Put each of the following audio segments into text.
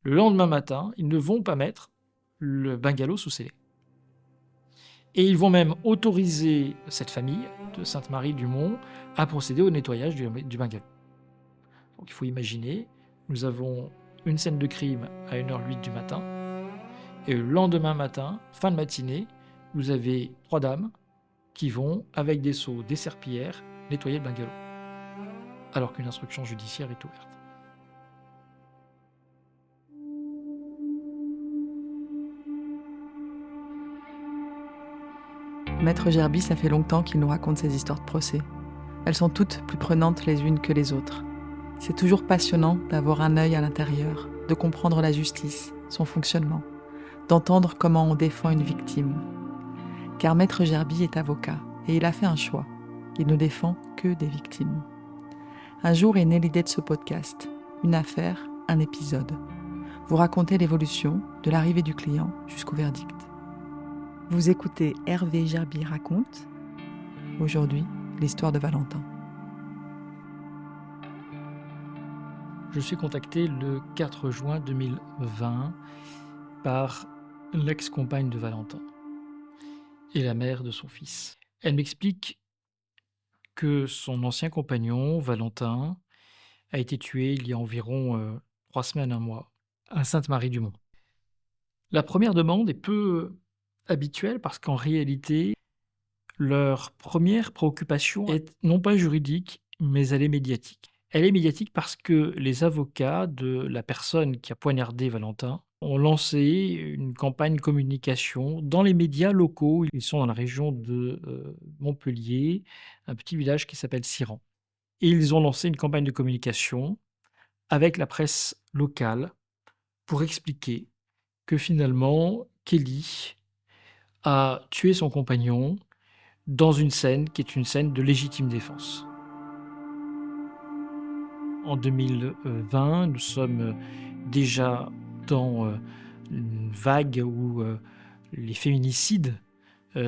Le lendemain matin, ils ne vont pas mettre le bungalow sous scellé. Et ils vont même autoriser cette famille de Sainte-Marie-du-Mont à procéder au nettoyage du bungalow. Donc il faut imaginer, nous avons une scène de crime à 1h08 du matin, et le lendemain matin, fin de matinée, vous avez 3 dames qui vont, avec des seaux, des serpillères, nettoyer le bungalow, alors qu'une instruction judiciaire est ouverte. Maître Gerby, ça fait longtemps qu'il nous raconte ces histoires de procès. Elles sont toutes plus prenantes les unes que les autres. C'est toujours passionnant d'avoir un œil à l'intérieur, de comprendre la justice, son fonctionnement, d'entendre comment on défend une victime. Car Maître Gerby est avocat et il a fait un choix. Il ne défend que des victimes. Un jour est née l'idée de ce podcast. Une affaire, un épisode. Vous racontez l'évolution de l'arrivée du client jusqu'au verdict. Vous écoutez Hervé Gerby raconte. Aujourd'hui, l'histoire de Valentin. Je suis contacté le 4 juin 2020 par l'ex-compagne de Valentin et la mère de son fils. Elle m'explique que son ancien compagnon, Valentin, a été tué il y a environ 3 semaines, un mois, à Sainte-Marie-du-Mont. La première demande est peu habituelle parce qu'en réalité, leur première préoccupation est non pas juridique, mais elle est médiatique. Elle est médiatique parce que les avocats de la personne qui a poignardé Valentin ont lancé une campagne communication dans les médias locaux. Ils sont dans la région de Montpellier, un petit village qui s'appelle Siran. Et ils ont lancé une campagne de communication avec la presse locale pour expliquer que finalement, Kelly a tué son compagnon dans une scène qui est une scène de légitime défense. En 2020, nous sommes déjà dans une vague où les féminicides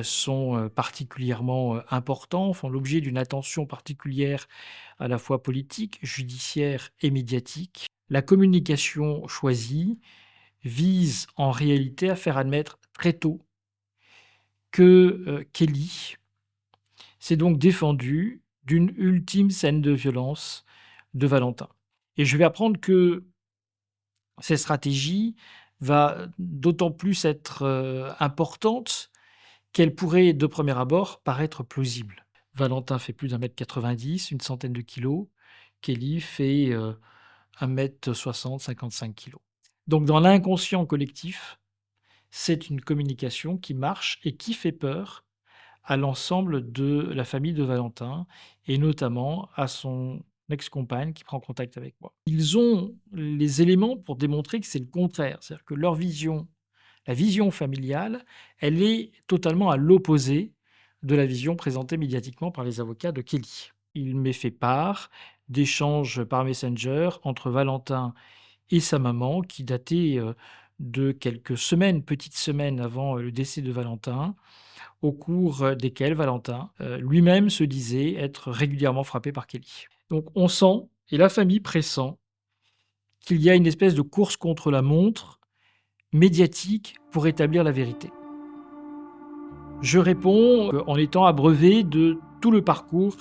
sont particulièrement importants, font l'objet d'une attention particulière à la fois politique, judiciaire et médiatique. La communication choisie vise en réalité à faire admettre très tôt que Kelly s'est donc défendue d'une ultime scène de violence de Valentin. Et je vais apprendre que cette stratégie va d'autant plus être importante qu'elle pourrait, de premier abord, paraître plausible. Valentin fait plus d'1m90, une centaine de kilos. Kelly fait 1m60, 55 kilos. Donc dans l'inconscient collectif, c'est une communication qui marche et qui fait peur à l'ensemble de la famille de Valentin et notamment à son ex-compagne qui prend contact avec moi. Ils ont les éléments pour démontrer que c'est le contraire, c'est-à-dire que leur vision, la vision familiale, elle est totalement à l'opposé de la vision présentée médiatiquement par les avocats de Kelly. Il m'est fait part d'échanges par Messenger entre Valentin et sa maman qui dataient de quelques semaines, petites semaines avant le décès de Valentin, au cours desquels Valentin lui-même se disait être régulièrement frappé par Kelly. Donc on sent, et la famille pressent, qu'il y a une espèce de course contre la montre médiatique pour établir la vérité. Je réponds en étant abreuvé de tout le parcours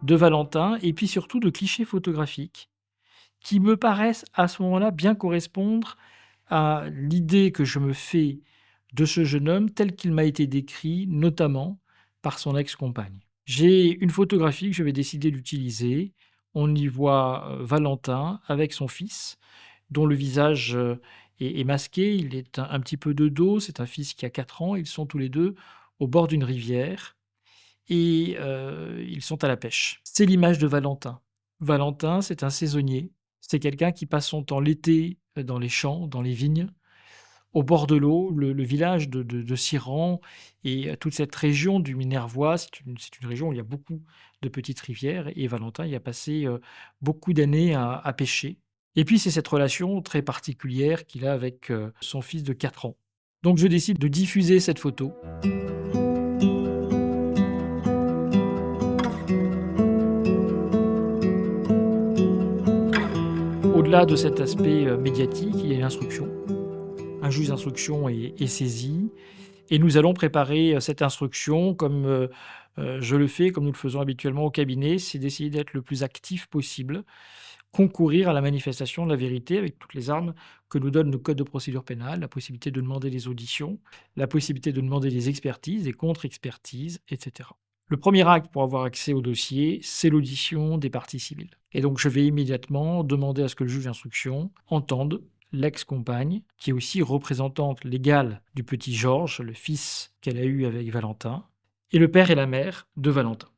de Valentin et puis surtout de clichés photographiques qui me paraissent à ce moment-là bien correspondre à l'idée que je me fais de ce jeune homme tel qu'il m'a été décrit, notamment par son ex-compagne. J'ai une photographie que je vais décider d'utiliser. On y voit Valentin avec son fils, dont le visage est masqué. Il est un petit peu de dos. C'est un fils qui a 4 ans. Ils sont tous les deux au bord d'une rivière et ils sont à la pêche. C'est l'image de Valentin. Valentin, c'est un saisonnier. C'est quelqu'un qui passe son temps l'été dans les champs, dans les vignes, au bord de l'eau. Le village de Siran et toute cette région du Minervois, c'est une région où il y a beaucoup de petites rivières et Valentin y a passé beaucoup d'années à pêcher. Et puis c'est cette relation très particulière qu'il a avec son fils de 4 ans. Donc je décide de diffuser cette photo. Au-delà au-delà de cet aspect médiatique, il y a une instruction. Un juge d'instruction est saisi et nous allons préparer cette instruction comme je le fais, comme nous le faisons habituellement au cabinet, c'est d'essayer d'être le plus actif possible, concourir à la manifestation de la vérité avec toutes les armes que nous donne le code de procédure pénale, la possibilité de demander des auditions, la possibilité de demander des expertises, des contre-expertises, etc. Le premier acte pour avoir accès au dossier, c'est l'audition des parties civiles. Et donc je vais immédiatement demander à ce que le juge d'instruction entende l'ex-compagne, qui est aussi représentante légale du petit Georges, le fils qu'elle a eu avec Valentin, et le père et la mère de Valentin.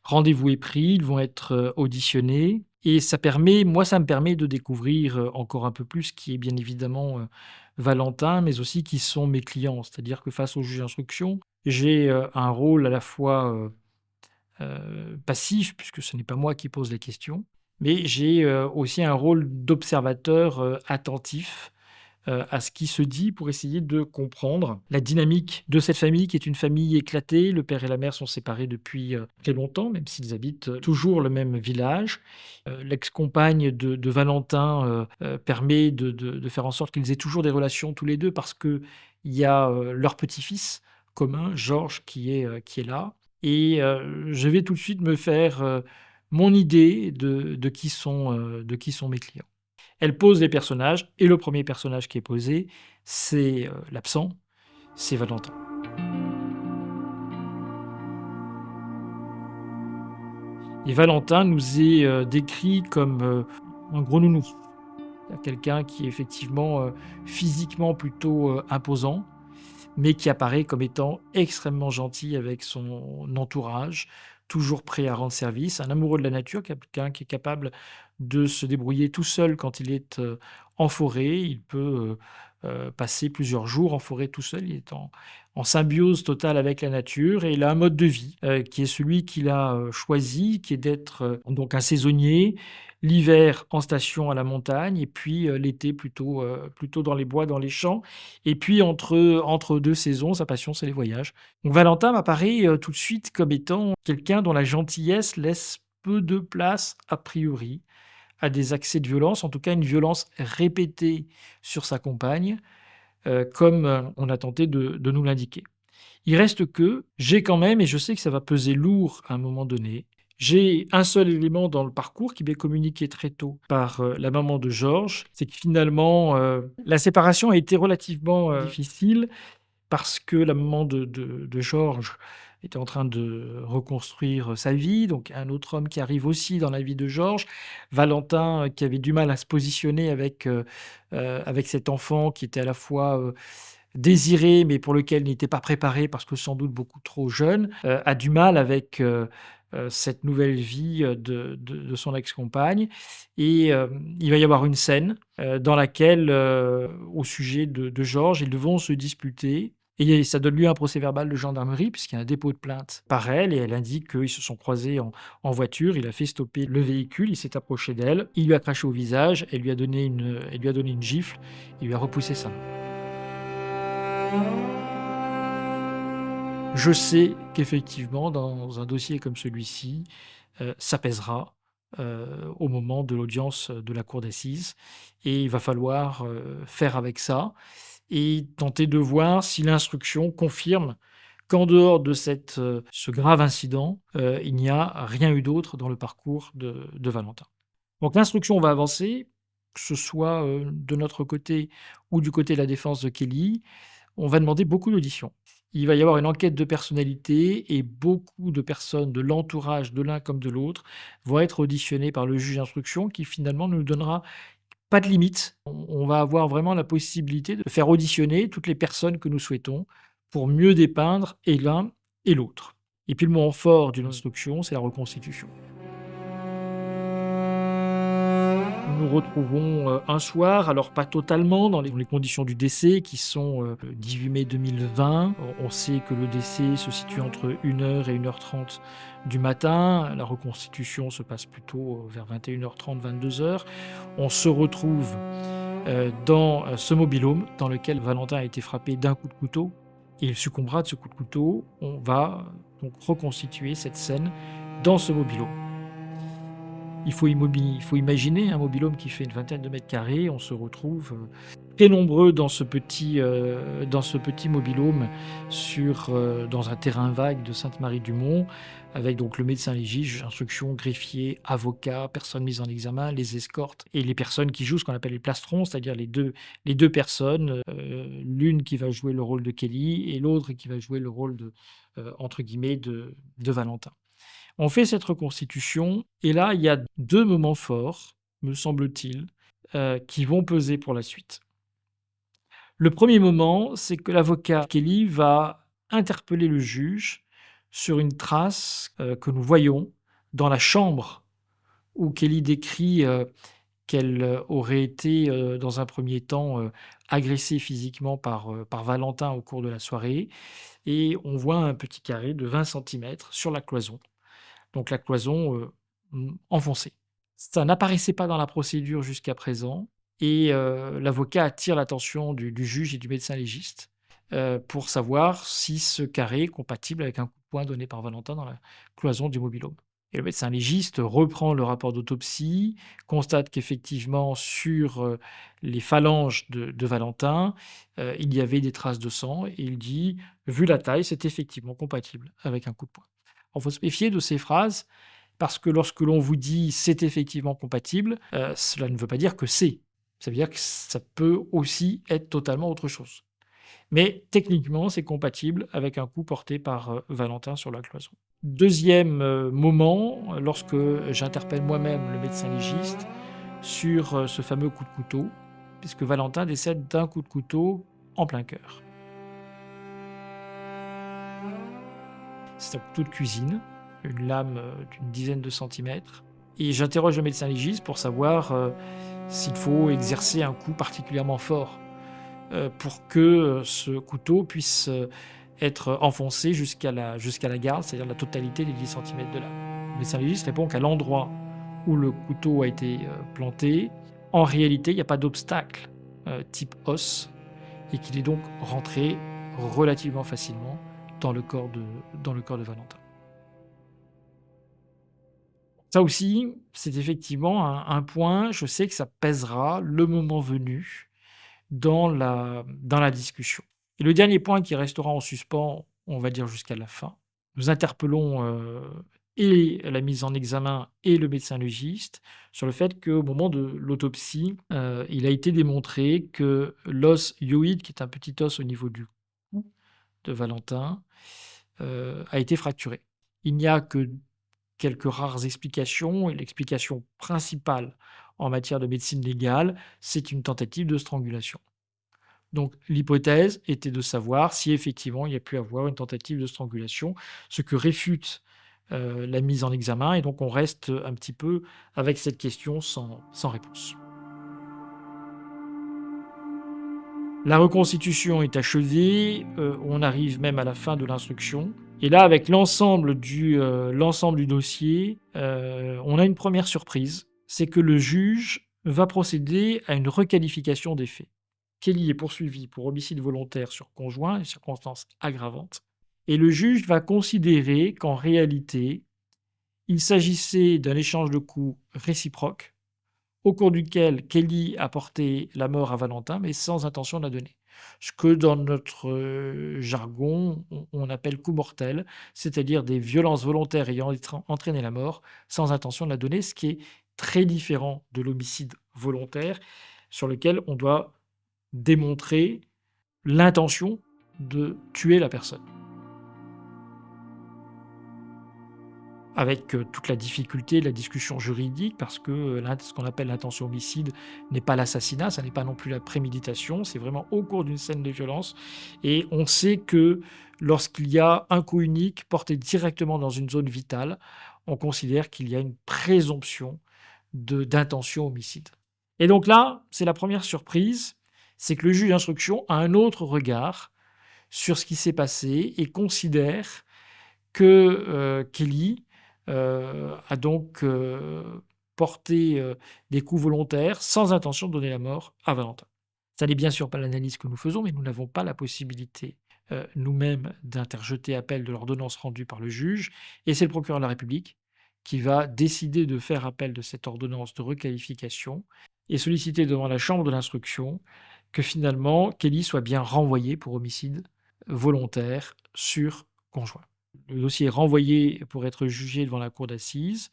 Rendez-vous est pris, ils vont être auditionnés, et ça me permet de découvrir encore un peu plus qui est bien évidemment Valentin, mais aussi qui sont mes clients. C'est-à-dire que face au juge d'instruction, j'ai un rôle à la fois passif, puisque ce n'est pas moi qui pose les questions, mais j'ai aussi un rôle d'observateur attentif à ce qui se dit pour essayer de comprendre la dynamique de cette famille qui est une famille éclatée. Le père et la mère sont séparés depuis très longtemps, même s'ils habitent toujours le même village. L'ex-compagne de Valentin permet de faire en sorte qu'ils aient toujours des relations tous les deux parce qu'il y a leur petit-fils commun, Georges, qui est là. Et je vais tout de suite me faire mon idée de qui sont mes clients. Elle pose les personnages, et le premier personnage qui est posé, c'est l'absent, c'est Valentin. Et Valentin nous est décrit comme un gros nounours. Quelqu'un qui est effectivement physiquement plutôt imposant, mais qui apparaît comme étant extrêmement gentil avec son entourage, toujours prêt à rendre service, un amoureux de la nature, quelqu'un qui est capable de se débrouiller tout seul quand il est en forêt. Il peut passer plusieurs jours en forêt tout seul. Il est en symbiose totale avec la nature et il a un mode de vie qui est celui qu'il a choisi, qui est d'être donc un saisonnier, l'hiver en station à la montagne et puis l'été plutôt dans les bois, dans les champs. Et puis entre deux saisons, sa passion, c'est les voyages. Donc Valentin m'apparaît tout de suite comme étant quelqu'un dont la gentillesse laisse peu de place, a priori, à des accès de violence, en tout cas une violence répétée sur sa compagne, comme on a tenté de nous l'indiquer. Il reste que j'ai quand même, et je sais que ça va peser lourd à un moment donné, j'ai un seul élément dans le parcours qui m'est communiqué très tôt par la maman de Georges, c'est que finalement, la séparation a été relativement difficile parce que la maman de Georges était en train de reconstruire sa vie, donc un autre homme qui arrive aussi dans la vie de Georges. Valentin, qui avait du mal à se positionner avec cet enfant qui était à la fois désiré, mais pour lequel il n'était pas préparé parce que sans doute beaucoup trop jeune, a du mal avec cette nouvelle vie de son ex-compagne. Et il va y avoir une scène dans laquelle, au sujet de Georges, ils vont se disputer. Et ça donne lieu à un procès-verbal de gendarmerie, puisqu'il y a un dépôt de plainte par elle, et elle indique qu'ils se sont croisés en voiture. Il a fait stopper le véhicule, il s'est approché d'elle, il lui a craché au visage, elle lui a donné une gifle, il lui a repoussé sa main. Je sais qu'effectivement, dans un dossier comme celui-ci, ça pèsera au moment de l'audience de la cour d'assises, et il va falloir faire avec ça et tenter de voir si l'instruction confirme qu'en dehors de ce grave incident, il n'y a rien eu d'autre dans le parcours de Valentin. Donc l'instruction va avancer, que ce soit de notre côté ou du côté de la défense de Kelly. On va demander beaucoup d'auditions. Il va y avoir une enquête de personnalité et beaucoup de personnes de l'entourage de l'un comme de l'autre vont être auditionnées par le juge d'instruction qui finalement ne nous donnera pas de limite. On va avoir vraiment la possibilité de faire auditionner toutes les personnes que nous souhaitons pour mieux dépeindre et l'un et l'autre. Et puis le moment fort d'une instruction, c'est la reconstitution. Nous nous retrouvons un soir, alors pas totalement dans les conditions du décès qui sont le 18 mai 2020. On sait que le décès se situe entre 1h et 1h30 du matin. La reconstitution se passe plutôt vers 21h30, 22h. On se retrouve dans ce mobil-home dans lequel Valentin a été frappé d'un coup de couteau. Et il succombera de ce coup de couteau. On va donc reconstituer cette scène dans ce mobil-home. Il faut imaginer un mobil-home qui fait une vingtaine de mètres carrés. On se retrouve très nombreux dans ce petit mobil-home dans un terrain vague de Sainte-Marie-du-Mont, avec donc le médecin légiste, juge d'instruction, greffier, avocat, personnes mises en examen, les escortes et les personnes qui jouent ce qu'on appelle les plastrons, c'est-à-dire les deux personnes, l'une qui va jouer le rôle de Kelly et l'autre qui va jouer le rôle entre guillemets, de Valentin. On fait cette reconstitution et là, il y a deux moments forts, me semble-t-il, qui vont peser pour la suite. Le premier moment, c'est que l'avocat Kelly va interpeller le juge sur une trace que nous voyons dans la chambre où Kelly décrit qu'elle aurait été, dans un premier temps, agressée physiquement par Valentin au cours de la soirée. Et on voit un petit carré de 20 centimètres sur la cloison. Donc la cloison enfoncée. Ça n'apparaissait pas dans la procédure jusqu'à présent et l'avocat attire l'attention du juge et du médecin légiste pour savoir si ce carré est compatible avec un coup de poing donné par Valentin dans la cloison du mobil-home. Et le médecin légiste reprend le rapport d'autopsie, constate qu'effectivement sur les phalanges de Valentin, il y avait des traces de sang et il dit, vu la taille, c'est effectivement compatible avec un coup de poing. Il faut se méfier de ces phrases parce que lorsque l'on vous dit c'est effectivement compatible, cela ne veut pas dire que c'est. Ça veut dire que ça peut aussi être totalement autre chose. Mais techniquement, c'est compatible avec un coup porté par Valentin sur la cloison. Deuxième moment, lorsque j'interpelle moi-même le médecin légiste sur ce fameux coup de couteau, puisque Valentin décède d'un coup de couteau en plein cœur. C'est un couteau de cuisine, une lame d'une dizaine de centimètres. Et j'interroge le médecin légiste pour savoir s'il faut exercer un coup particulièrement fort pour que ce couteau puisse être enfoncé jusqu'à la garde, c'est-à-dire la totalité des 10 centimètres de lame. Le médecin légiste répond qu'à l'endroit où le couteau a été planté, en réalité, il n'y a pas d'obstacle type os et qu'il est donc rentré relativement facilement dans le corps de Valentin. Ça aussi, c'est effectivement un point, je sais que ça pèsera le moment venu dans la discussion. Et le dernier point qui restera en suspens, on va dire jusqu'à la fin, nous interpellons et la mise en examen et le médecin légiste sur le fait qu'au moment de l'autopsie, il a été démontré que l'os hyoïde, qui est un petit os au niveau du cou de Valentin, a été fracturé. Il n'y a que quelques rares explications, et l'explication principale en matière de médecine légale, c'est une tentative de strangulation. Donc l'hypothèse était de savoir si effectivement il y a pu avoir une tentative de strangulation, ce que réfute la mise en examen, et donc on reste un petit peu avec cette question sans réponse. La reconstitution est achevée, on arrive même à la fin de l'instruction. Et là, avec l'ensemble du dossier, on a une première surprise, c'est que le juge va procéder à une requalification des faits. Kelly est poursuivi pour homicide volontaire sur conjoint et circonstances aggravantes. Et le juge va considérer qu'en réalité, il s'agissait d'un échange de coups réciproque, au cours duquel Kelly a porté la mort à Valentin, mais sans intention de la donner. Ce que dans notre jargon, on appelle coup mortel, c'est-à-dire des violences volontaires ayant entraîné la mort sans intention de la donner, ce qui est très différent de l'homicide volontaire, sur lequel on doit démontrer l'intention de tuer la personne. Avec toute la difficulté de la discussion juridique, parce que ce qu'on appelle l'intention homicide n'est pas l'assassinat, ça n'est pas non plus la préméditation, c'est vraiment au cours d'une scène de violence. Et on sait que lorsqu'il y a un coup unique porté directement dans une zone vitale, on considère qu'il y a une présomption d'intention homicide. Et donc là, c'est la première surprise, c'est que le juge d'instruction a un autre regard sur ce qui s'est passé et considère que Kelly a donc porté des coups volontaires sans intention de donner la mort à Valentin. Ça n'est bien sûr pas l'analyse que nous faisons, mais nous n'avons pas la possibilité nous-mêmes d'interjeter appel de l'ordonnance rendue par le juge, et c'est le procureur de la République qui va décider de faire appel de cette ordonnance de requalification et solliciter devant la chambre de l'instruction que finalement Kelly soit bien renvoyée pour homicide volontaire sur conjoint. Le dossier est renvoyé pour être jugé devant la cour d'assises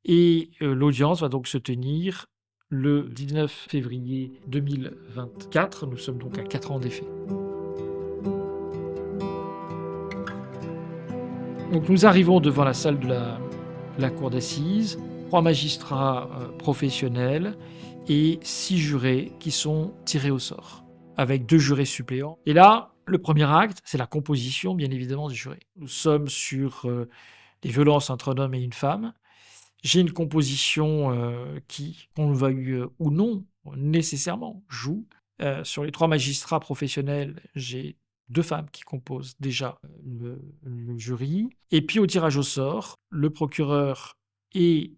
et l'audience va donc se tenir le 19 février 2024. Nous sommes donc à 4 ans des faits. Donc nous arrivons devant la salle de la cour d'assises, 3 magistrats professionnels et 6 jurés qui sont tirés au sort, avec 2 jurés suppléants. Et là, le premier acte, c'est la composition, bien évidemment, des jurés. Nous sommes sur des violences entre un homme et une femme. J'ai une composition qui, qu'on le veuille ou non, nécessairement, joue. Sur les 3 magistrats professionnels, j'ai 2 femmes qui composent déjà le jury. Et puis au tirage au sort, le procureur et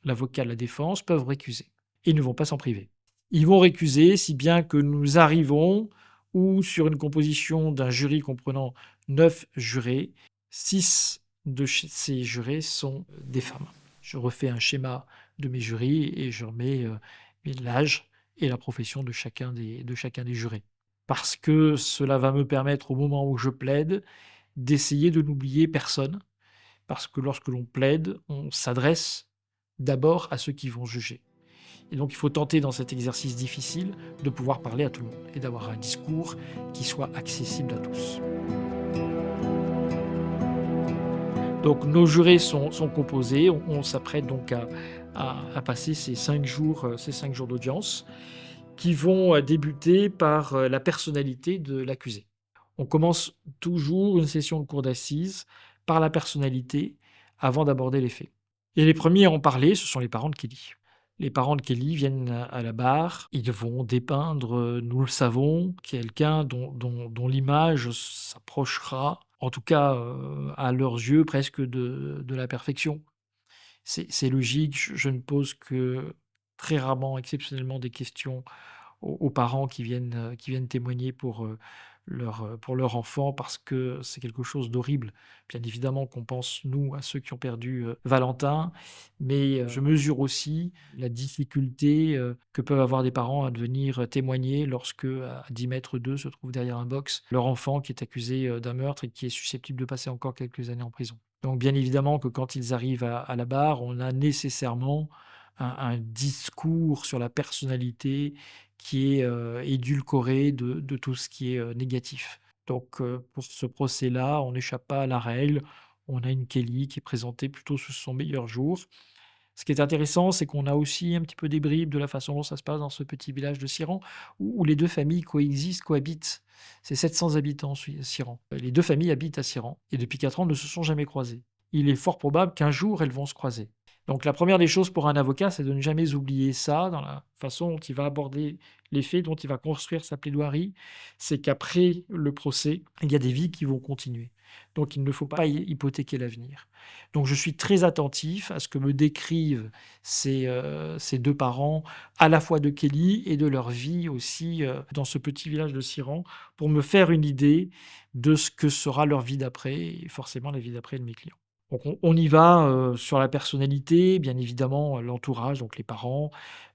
l'avocat de la défense peuvent récuser. Ils ne vont pas s'en priver. Ils vont récuser, si bien que nous arrivons ou sur une composition d'un jury comprenant 9 jurés, 6 de ces jurés sont des femmes. Je refais un schéma de mes jurys et je remets l'âge et la profession de chacun des jurés. Parce que cela va me permettre, au moment où je plaide, d'essayer de n'oublier personne. Parce que lorsque l'on plaide, on s'adresse d'abord à ceux qui vont juger. Et donc il faut tenter dans cet exercice difficile de pouvoir parler à tout le monde et d'avoir un discours qui soit accessible à tous. Donc nos jurés sont composés, on s'apprête donc à passer ces 5 jours d'audience qui vont débuter par la personnalité de l'accusé. On commence toujours une session de cour d'assises par la personnalité avant d'aborder les faits. Et les premiers à en parler, ce sont les parents de Kelly. Les parents de Kelly viennent à la barre, ils vont dépeindre, nous le savons, quelqu'un dont l'image s'approchera, en tout cas à leurs yeux, presque de la perfection. C'est logique, je ne pose que très rarement, exceptionnellement, des questions aux parents qui viennent témoigner pour leur enfant, parce que c'est quelque chose d'horrible. Bien évidemment qu'on pense, nous, à ceux qui ont perdu Valentin, mais je mesure aussi la difficulté que peuvent avoir des parents à venir témoigner lorsque, à 10 mètres d'eux, se trouve derrière un box leur enfant qui est accusé d'un meurtre et qui est susceptible de passer encore quelques années en prison. Donc bien évidemment que quand ils arrivent à la barre, on a nécessairement un discours sur la personnalité qui est édulcoré de tout ce qui est négatif. Donc pour ce procès-là, on n'échappe pas à la règle. On a une Kelly qui est présentée plutôt sous son meilleur jour. Ce qui est intéressant, c'est qu'on a aussi un petit peu des bribes de la façon dont ça se passe dans ce petit village de Siran, où les 2 familles cohabitent. C'est 700 habitants, Siran. Les 2 familles habitent à Siran et depuis 4 ans ne se sont jamais croisées. Il est fort probable qu'un jour elles vont se croiser. Donc la première des choses pour un avocat, c'est de ne jamais oublier ça dans la façon dont il va aborder les faits, dont il va construire sa plaidoirie. C'est qu'après le procès, il y a des vies qui vont continuer. Donc il ne faut pas hypothéquer l'avenir. Donc je suis très attentif à ce que me décrivent ces 2 parents, à la fois de Kelly et de leur vie aussi dans ce petit village de Siran, pour me faire une idée de ce que sera leur vie d'après, et forcément la vie d'après de mes clients. Donc on y va sur la personnalité, bien évidemment l'entourage, donc les parents,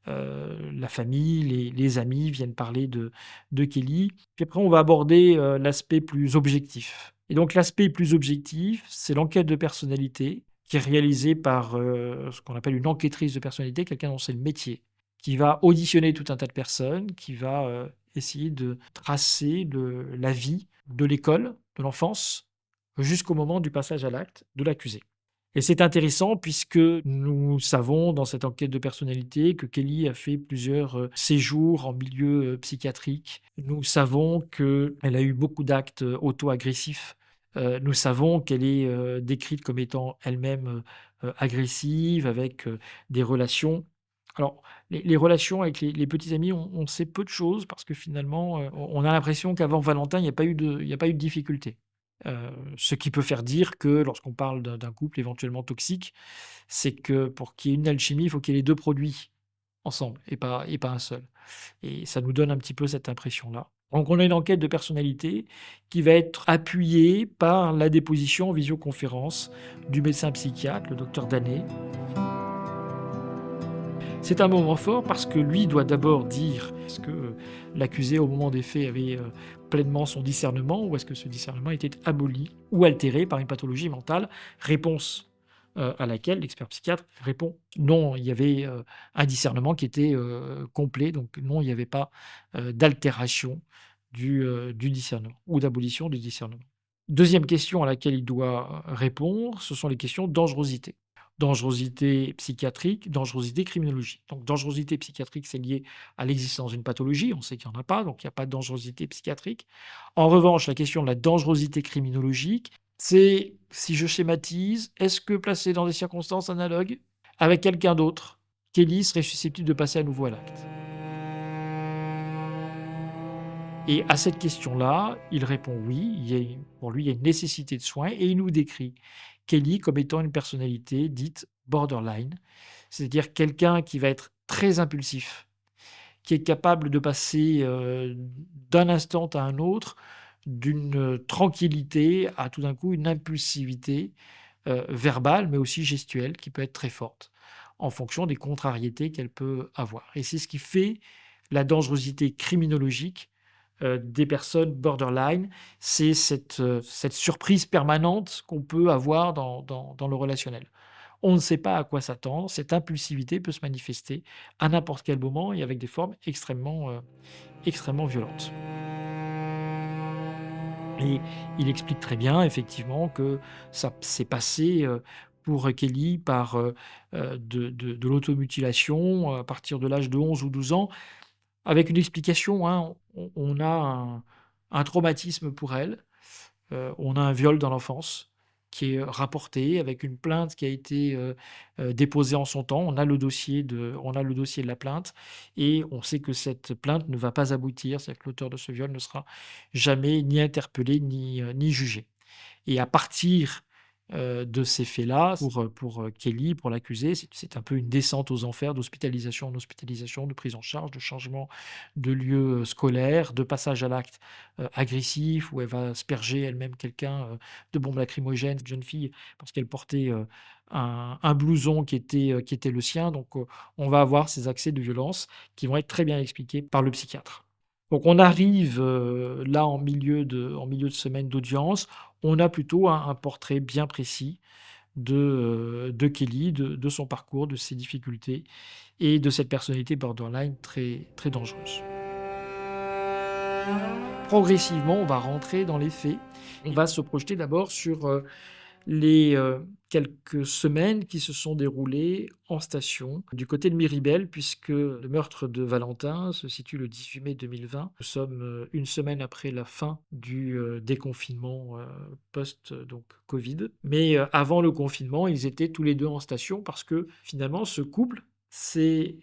la famille, les amis viennent parler de Kelly. Puis après on va aborder l'aspect plus objectif. Et donc l'aspect plus objectif, c'est l'enquête de personnalité qui est réalisée par ce qu'on appelle une enquêtrice de personnalité, quelqu'un dont c'est le métier, qui va auditionner tout un tas de personnes, qui va essayer de tracer la vie de l'école, de l'enfance, jusqu'au moment du passage à l'acte de l'accusé. Et c'est intéressant puisque nous savons dans cette enquête de personnalité que Kelly a fait plusieurs séjours en milieu psychiatrique. Nous savons qu'elle a eu beaucoup d'actes auto-agressifs. Nous savons qu'elle est décrite comme étant elle-même agressive, avec des relations. Alors, les relations avec les petits amis, on sait peu de choses parce que finalement, on a l'impression qu'avant Valentin, il n'y a pas eu de difficulté. Ce qui peut faire dire que lorsqu'on parle d'un couple éventuellement toxique, c'est que pour qu'il y ait une alchimie, il faut qu'il y ait les 2 produits ensemble et pas un seul. Et ça nous donne un petit peu cette impression-là. Donc on a une enquête de personnalité qui va être appuyée par la déposition en visioconférence du médecin psychiatre, le docteur Danet. C'est un moment fort parce que lui doit d'abord dire est-ce que l'accusé au moment des faits avait pleinement son discernement ou est-ce que ce discernement était aboli ou altéré par une pathologie mentale. Réponse à laquelle l'expert psychiatre répond non, il y avait un discernement qui était complet, donc non, il n'y avait pas d'altération du discernement ou d'abolition du discernement. Deuxième question à laquelle il doit répondre, ce sont les questions de dangerosité. Dangerosité psychiatrique, dangerosité criminologique. Donc dangerosité psychiatrique, c'est lié à l'existence d'une pathologie, on sait qu'il n'y en a pas, donc il n'y a pas de dangerosité psychiatrique. En revanche, la question de la dangerosité criminologique, c'est, si je schématise, est-ce que placé dans des circonstances analogues avec quelqu'un d'autre, Kelly serait susceptible de passer à nouveau à l'acte? Et à cette question-là, il répond oui, pour lui, il y a une nécessité de soins, et il nous décrit Kelly comme étant une personnalité dite borderline, c'est-à-dire quelqu'un qui va être très impulsif, qui est capable de passer d'un instant à un autre, d'une tranquillité à tout d'un coup une impulsivité verbale, mais aussi gestuelle, qui peut être très forte, en fonction des contrariétés qu'elle peut avoir. Et c'est ce qui fait la dangerosité criminologique des personnes borderline, c'est cette surprise permanente qu'on peut avoir dans le relationnel. On ne sait pas à quoi s'attendre, cette impulsivité peut se manifester à n'importe quel moment et avec des formes extrêmement violentes. Et il explique très bien, effectivement, que ça s'est passé pour Kelly par de l'automutilation à partir de l'âge de 11 ou 12 ans, avec une explication, hein. On a un traumatisme pour elle, on a un viol dans l'enfance qui est rapporté avec une plainte qui a été déposée en son temps. On a le dossier de la plainte et on sait que cette plainte ne va pas aboutir, c'est que l'auteur de ce viol ne sera jamais ni interpellé ni jugé. Et à partir de ces faits-là, pour Kelly, pour l'accusé, c'est un peu une descente aux enfers, d'hospitalisation en hospitalisation, de prise en charge, de changement de lieu scolaire, de passage à l'acte agressif, où elle va asperger elle-même quelqu'un de bombes lacrymogènes, une jeune fille, parce qu'elle portait un blouson qui était le sien. Donc on va avoir ces accès de violence qui vont être très bien expliqués par le psychiatre. Donc on arrive là en milieu de semaine d'audience, on a plutôt un portrait bien précis de Kelly, de son parcours, de ses difficultés et de cette personnalité borderline très, très dangereuse. Progressivement, on va rentrer dans les faits. On va se projeter d'abord sur les quelques semaines qui se sont déroulées en station du côté de Miribel, puisque le meurtre de Valentin se situe le 18 mai 2020. Nous sommes une semaine après la fin du déconfinement post-Covid. Mais avant le confinement, ils étaient tous les deux en station parce que finalement, ce couple s'est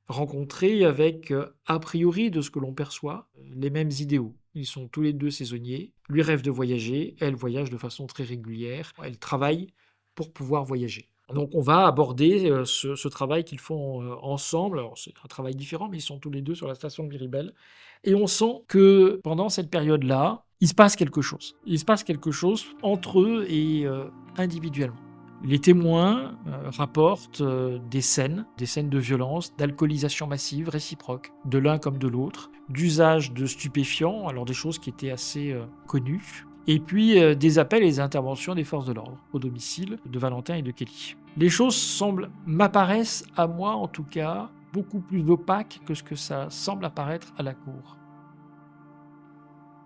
rencontré avec, a priori, de ce que l'on perçoit, les mêmes idéaux. Ils sont tous les deux saisonniers. Lui rêve de voyager, elle voyage de façon très régulière. Elle travaille pour pouvoir voyager. Donc on va aborder ce travail qu'ils font ensemble. Alors, c'est un travail différent, mais ils sont tous les deux sur la station de Miribel. Et on sent que pendant cette période-là, il se passe quelque chose. Il se passe quelque chose entre eux et individuellement. Les témoins rapportent des scènes de violence, d'alcoolisation massive réciproque, de l'un comme de l'autre, d'usage de stupéfiants, alors des choses qui étaient assez connues, et puis des appels et des interventions des forces de l'ordre au domicile de Valentin et de Kelly. Les choses m'apparaissent à moi en tout cas, beaucoup plus opaques que ce que ça semble apparaître à la cour.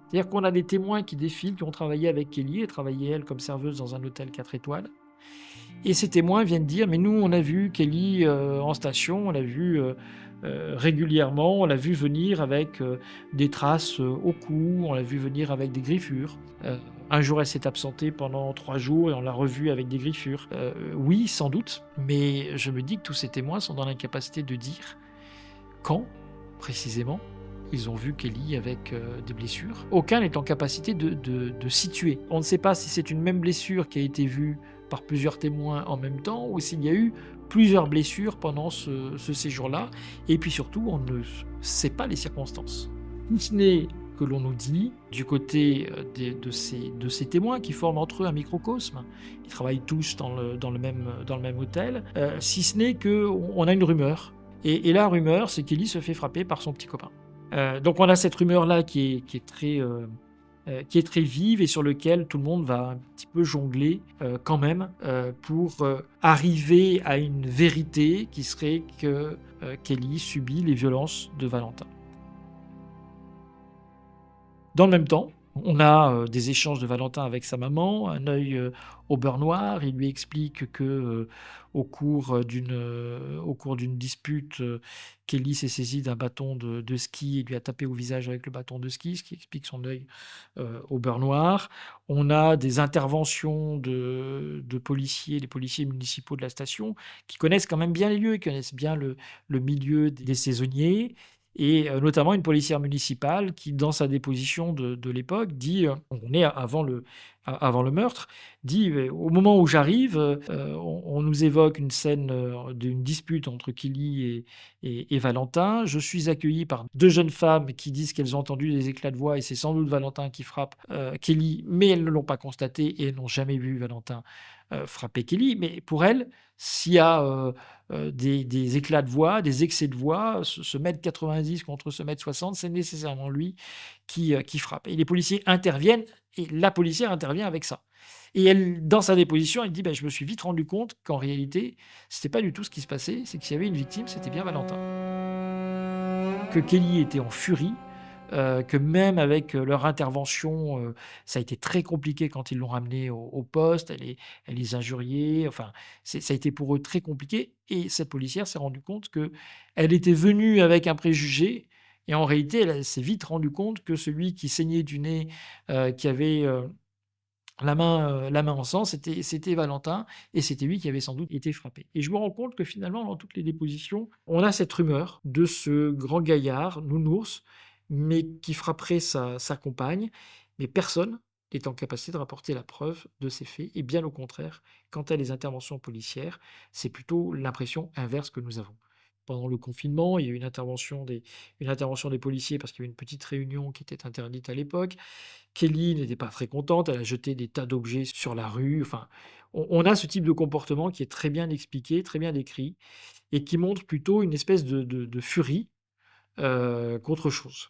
C'est-à-dire qu'on a des témoins qui défilent, qui ont travaillé avec Kelly, et travaillé elle comme serveuse dans un hôtel 4 étoiles. Et ces témoins viennent dire, mais nous, on a vu Kelly en station, on l'a vu régulièrement, on l'a vu venir avec des traces au cou, on l'a vu venir avec des griffures. Un jour, elle s'est absentée pendant 3 jours et on l'a revue avec des griffures. Oui, sans doute, mais je me dis que tous ces témoins sont dans l'incapacité de dire quand, précisément, ils ont vu Kelly avec des blessures. Aucun n'est en capacité de situer. On ne sait pas si c'est une même blessure qui a été vue par plusieurs témoins en même temps ou s'il y a eu plusieurs blessures pendant ce séjour-là. Et puis surtout, on ne sait pas les circonstances. Si ce n'est que l'on nous dit, du côté de ces témoins qui forment entre eux un microcosme, ils travaillent tous dans le même hôtel, si ce n'est qu'on a une rumeur. Et la rumeur, c'est qu'Ellie se fait frapper par son petit copain. Donc on a cette rumeur-là qui est très vive et sur lequel tout le monde va un petit peu jongler quand même pour arriver à une vérité qui serait que Kelly subit les violences de Valentin. Dans le même temps, on a des échanges de Valentin avec sa maman, un œil au beurre noir. Il lui explique que au cours d'une dispute, Kelly s'est saisie d'un bâton de ski et lui a tapé au visage avec le bâton de ski, ce qui explique son œil au beurre noir. On a des interventions de policiers, les policiers municipaux de la station, qui connaissent quand même bien les lieux, qui connaissent bien le milieu des saisonniers. Et notamment une policière municipale qui, dans sa déposition de l'époque, dit, on est avant le meurtre, dit au moment où j'arrive, on nous évoque une scène d'une dispute entre Kelly et Valentin. Je suis accueilli par deux jeunes femmes qui disent qu'elles ont entendu des éclats de voix et c'est sans doute Valentin qui frappe Kelly, mais elles ne l'ont pas constaté et elles n'ont jamais vu Valentin frapper Kelly. Mais pour elles, s'il y a des éclats de voix, des excès de voix, ce mètre 90 contre ce mètre 60, c'est nécessairement lui qui frappe. Et les policiers interviennent, et la policière intervient avec ça. Et elle, dans sa déposition, elle dit je me suis vite rendu compte qu'en réalité, c'était pas du tout ce qui se passait, c'est qu'il y avait une victime, c'était bien Valentin. Que Kelly était en furie, que même avec leur intervention, ça a été très compliqué quand ils l'ont ramenée au poste, elle les injuriait, enfin, ça a été pour eux très compliqué. Et cette policière s'est rendue compte qu'elle était venue avec un préjugé, et en réalité, elle s'est vite rendue compte que celui qui saignait du nez, qui avait la main en sang, c'était Valentin, et c'était lui qui avait sans doute été frappé. Et je me rends compte que finalement, dans toutes les dépositions, on a cette rumeur de ce grand gaillard, nounours, mais qui frapperait sa compagne, mais personne n'est en capacité de rapporter la preuve de ces faits, et bien au contraire, quant à les interventions policières, c'est plutôt l'impression inverse que nous avons. Pendant le confinement, il y a eu une intervention des policiers parce qu'il y avait une petite réunion qui était interdite à l'époque. Kelly n'était pas très contente, elle a jeté des tas d'objets sur la rue. Enfin, on a ce type de comportement qui est très bien expliqué, très bien décrit, et qui montre plutôt une espèce de furie qu'autre chose.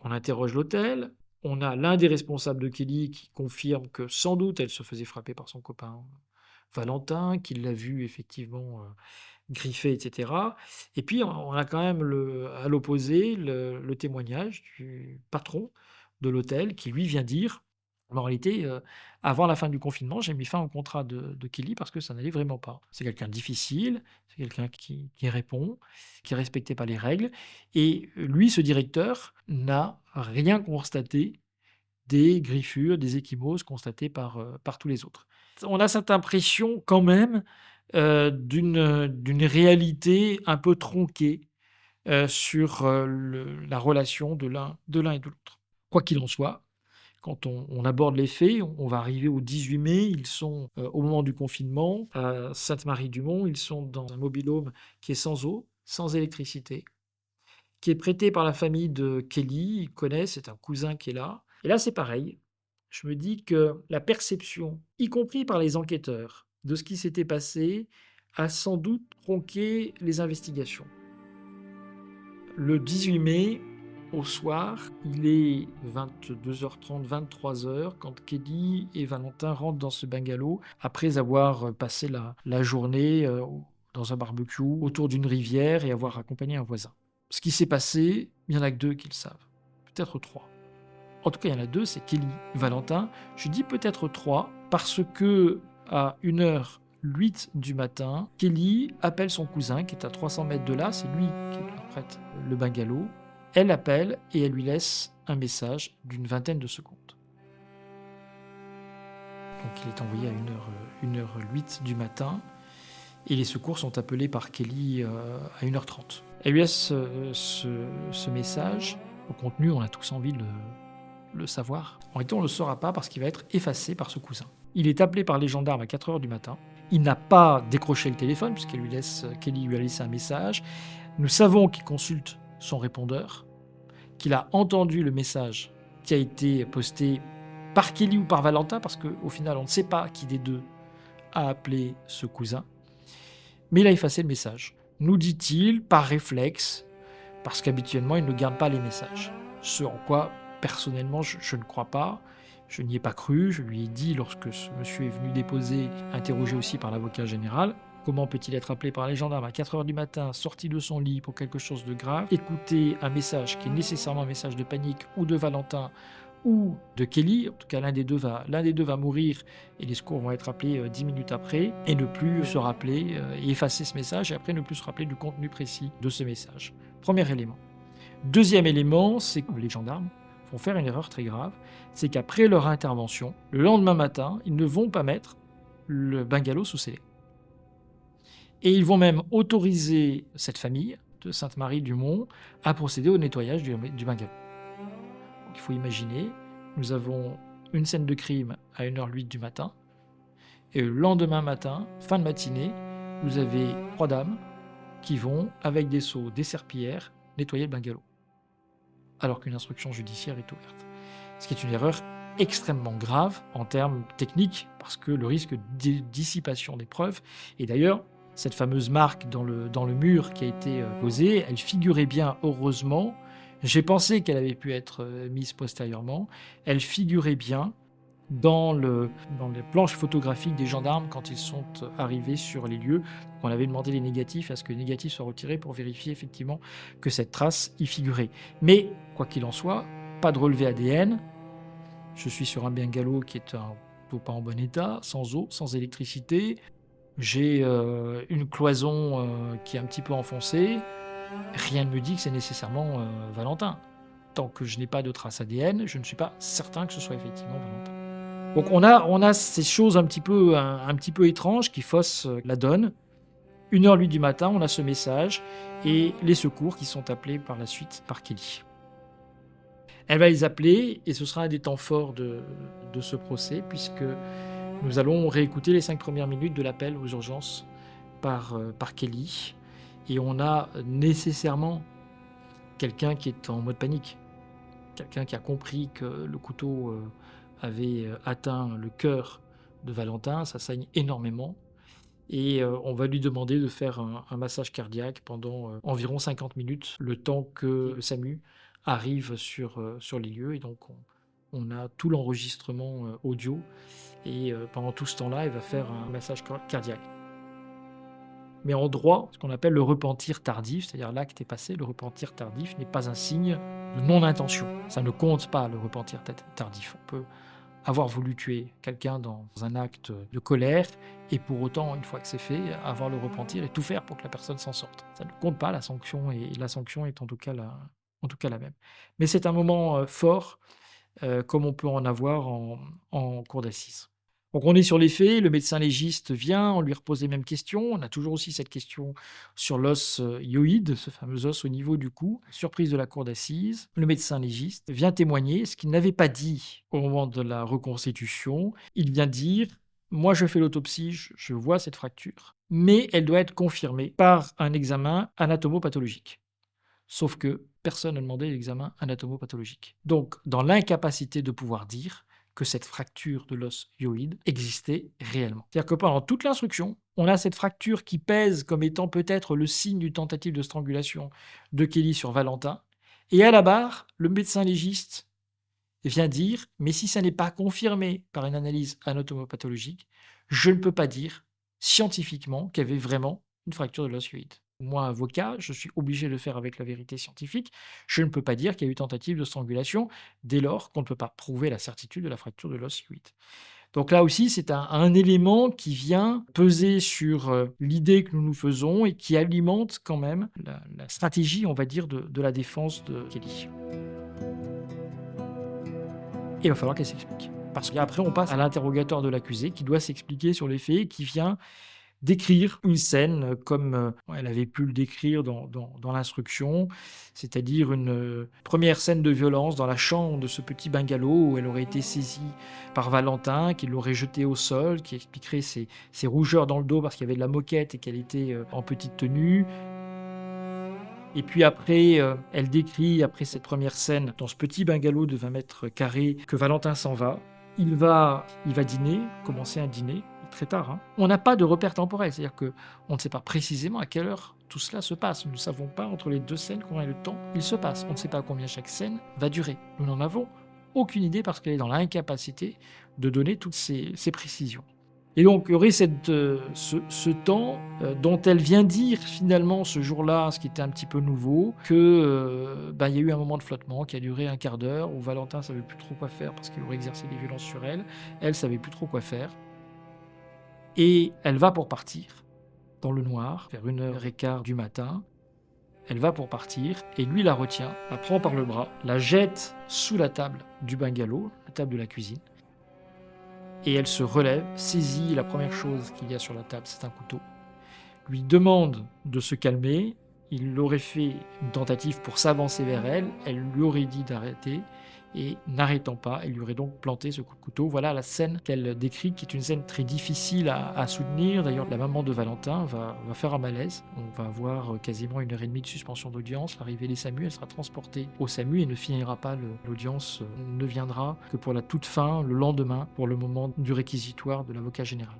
On interroge l'hôtel, on a l'un des responsables de Kelly qui confirme que sans doute elle se faisait frapper par son copain Valentin, qu'il l'a vu effectivement griffé, etc. Et puis on a quand même à l'opposé le témoignage du patron de l'hôtel qui lui vient dire en réalité, avant la fin du confinement, j'ai mis fin au contrat de Kelly parce que ça n'allait vraiment pas. C'est quelqu'un de difficile, c'est quelqu'un qui répond, qui ne respectait pas les règles. Et lui, ce directeur, n'a rien constaté des griffures, des ecchymoses constatées par tous les autres. On a cette impression quand même d'une réalité un peu tronquée sur la relation de l'un et de l'autre. Quoi qu'il en soit, quand on aborde les faits, on va arriver au 18 mai, ils sont au moment du confinement à Sainte-Marie-du-Mont, ils sont dans un mobil-home qui est sans eau, sans électricité, qui est prêté par la famille de Kelly, ils connaissent, c'est un cousin qui est là. Et là, c'est pareil. Je me dis que la perception, y compris par les enquêteurs, de ce qui s'était passé, a sans doute tronqué les investigations. Le 18 mai, au soir, il est 22h30, 23h, quand Kelly et Valentin rentrent dans ce bungalow, après avoir passé la journée dans un barbecue autour d'une rivière et avoir accompagné un voisin. Ce qui s'est passé, il n'y en a que deux qui le savent, peut-être trois. En tout cas, il y en a deux, c'est Kelly et Valentin. Je dis peut-être trois, parce que à 1h08 du matin, Kelly appelle son cousin, qui est à 300 mètres de là, c'est lui qui leur prête le bungalow. Elle appelle et elle lui laisse un message d'une vingtaine de secondes. Donc il est envoyé à 1h08 du matin, et les secours sont appelés par Kelly à 1h30. Elle lui laisse ce message. Au contenu, on a tous envie de le savoir. En réalité, on ne le saura pas parce qu'il va être effacé par ce cousin. Il est appelé par les gendarmes à 4h du matin. Il n'a pas décroché le téléphone puisqu'Kelly lui a laissé un message. Nous savons qu'il consulte son répondeur, qu'il a entendu le message qui a été posté par Kelly ou par Valentin, parce qu'au final, on ne sait pas qui des deux a appelé ce cousin. Mais il a effacé le message. Nous dit-il, par réflexe, parce qu'habituellement, il ne garde pas les messages. Ce en quoi, personnellement, je ne crois pas. Je n'y ai pas cru. Je lui ai dit, lorsque ce monsieur est venu déposer, interrogé aussi par l'avocat général, comment peut-il être appelé par les gendarmes à 4 heures du matin, sorti de son lit pour quelque chose de grave, écouter un message qui est nécessairement un message de panique ou de Valentin ou de Kelly, en tout cas l'un des deux va mourir et les secours vont être appelés 10 minutes après, et ne plus se rappeler et effacer ce message, et après ne plus se rappeler du contenu précis de ce message. Premier élément. Deuxième élément, c'est que les gendarmes vont faire une erreur très grave, c'est qu'après leur intervention, le lendemain matin, ils ne vont pas mettre le bungalow sous scellé. Et ils vont même autoriser cette famille de Sainte-Marie-du-Mont à procéder au nettoyage du bungalow. Donc, il faut imaginer, nous avons une scène de crime à 1h08 du matin, et le lendemain matin, fin de matinée, vous avez 3 dames qui vont, avec des seaux, des serpillères, nettoyer le bungalow, alors qu'une instruction judiciaire est ouverte. Ce qui est une erreur extrêmement grave en termes techniques, parce que le risque de dissipation des preuves, et d'ailleurs, cette fameuse marque dans le mur qui a été posée, elle figurait bien, heureusement. J'ai pensé qu'elle avait pu être mise postérieurement. Elle figurait bien dans les planches photographiques des gendarmes quand ils sont arrivés sur les lieux. On avait demandé les négatifs, à ce que les négatifs soient retirés pour vérifier effectivement que cette trace y figurait. Mais, quoi qu'il en soit, pas de relevé ADN. Je suis sur un bungalow qui est pas en bon état, sans eau, sans électricité. J'ai une cloison qui est un petit peu enfoncée. Rien ne me dit que c'est nécessairement Valentin. Tant que je n'ai pas de traces ADN, je ne suis pas certain que ce soit effectivement Valentin. Donc on a ces choses un petit peu étranges qui faussent la donne. 1h08 du matin, on a ce message et les secours qui sont appelés par la suite par Kelly. Elle va les appeler et ce sera un des temps forts de ce procès, puisque nous allons réécouter les 5 premières minutes de l'appel aux urgences par Kelly. Et on a nécessairement quelqu'un qui est en mode panique. Quelqu'un qui a compris que le couteau avait atteint le cœur de Valentin. Ça saigne énormément. Et on va lui demander de faire un massage cardiaque pendant environ 50 minutes, le temps que le SAMU arrive sur les lieux. Et donc on a tout l'enregistrement audio. Et pendant tout ce temps-là, il va faire un massage cardiaque. Mais en droit, ce qu'on appelle le repentir tardif, c'est-à-dire l'acte est passé, le repentir tardif n'est pas un signe de non-intention. Ça ne compte pas, le repentir tardif. On peut avoir voulu tuer quelqu'un dans un acte de colère, et pour autant, une fois que c'est fait, avoir le repentir et tout faire pour que la personne s'en sorte. Ça ne compte pas, la sanction est en tout cas la même. Mais c'est un moment fort, comme on peut en avoir en cour d'assises. Donc on est sur les faits, le médecin légiste vient, on lui repose les mêmes questions, on a toujours aussi cette question sur l'os hyoïde, ce fameux os au niveau du cou. Surprise de la cour d'assises, le médecin légiste vient témoigner ce qu'il n'avait pas dit au moment de la reconstitution. Il vient dire « Moi je fais l'autopsie, je vois cette fracture, mais elle doit être confirmée par un examen anatomopathologique. » Sauf que personne n'a demandé l'examen anatomopathologique. Donc dans l'incapacité de pouvoir dire que cette fracture de l'os hyoïde existait réellement. C'est-à-dire que pendant toute l'instruction, on a cette fracture qui pèse comme étant peut-être le signe d'une tentative de strangulation de Kelly sur Valentin. Et à la barre, le médecin légiste vient dire « Mais si ça n'est pas confirmé par une analyse anatomopathologique, je ne peux pas dire scientifiquement qu'il y avait vraiment une fracture de l'os hyoïde. » Moi, avocat, je suis obligé de le faire avec la vérité scientifique. Je ne peux pas dire qu'il y a eu tentative de strangulation dès lors qu'on ne peut pas prouver la certitude de la fracture de l'os hyoïde. Donc là aussi, c'est un élément qui vient peser sur l'idée que nous nous faisons et qui alimente quand même la stratégie, on va dire, de la défense de Kelly. Et il va falloir qu'elle s'explique. Parce qu'après, on passe à l'interrogatoire de l'accusé qui doit s'expliquer sur les faits, qui vient décrire une scène comme elle avait pu le décrire dans l'instruction, c'est-à-dire une première scène de violence dans la chambre de ce petit bungalow où elle aurait été saisie par Valentin, qui l'aurait jetée au sol, qui expliquerait ses rougeurs dans le dos parce qu'il y avait de la moquette et qu'elle était en petite tenue. Et puis après, elle décrit, après cette première scène, dans ce petit bungalow de 20 mètres carrés, que Valentin s'en va. Il va dîner, commencer un dîner, très tard. On n'a pas de repère temporel, c'est-à-dire qu'on ne sait pas précisément à quelle heure tout cela se passe. Nous ne savons pas entre les deux scènes combien de temps il se passe. On ne sait pas combien chaque scène va durer. Nous n'en avons aucune idée parce qu'elle est dans l'incapacité de donner toutes ces précisions. Et donc, il y aurait ce temps dont elle vient dire finalement ce jour-là, ce qui était un petit peu nouveau, qu'il y a eu un moment de flottement qui a duré un quart d'heure où Valentin ne savait plus trop quoi faire parce qu'il aurait exercé des violences sur elle. Elle ne savait plus trop quoi faire. Et elle va pour partir dans le noir, vers 1h15 du matin. Elle va pour partir et lui la retient, la prend par le bras, la jette sous la table du bungalow, la table de la cuisine. Et elle se relève, saisit la première chose qu'il y a sur la table, c'est un couteau, lui demande de se calmer. Il aurait fait une tentative pour s'avancer vers elle, elle lui aurait dit d'arrêter, et n'arrêtant pas, elle lui aurait donc planté ce coup de couteau. Voilà la scène qu'elle décrit, qui est une scène très difficile à soutenir. D'ailleurs, la maman de Valentin va faire un malaise. On va avoir quasiment 1h30 de suspension d'audience. L'arrivée des SAMU, elle sera transportée au SAMU et ne finira pas. L'audience ne viendra que pour la toute fin, le lendemain, pour le moment du réquisitoire de l'avocat général.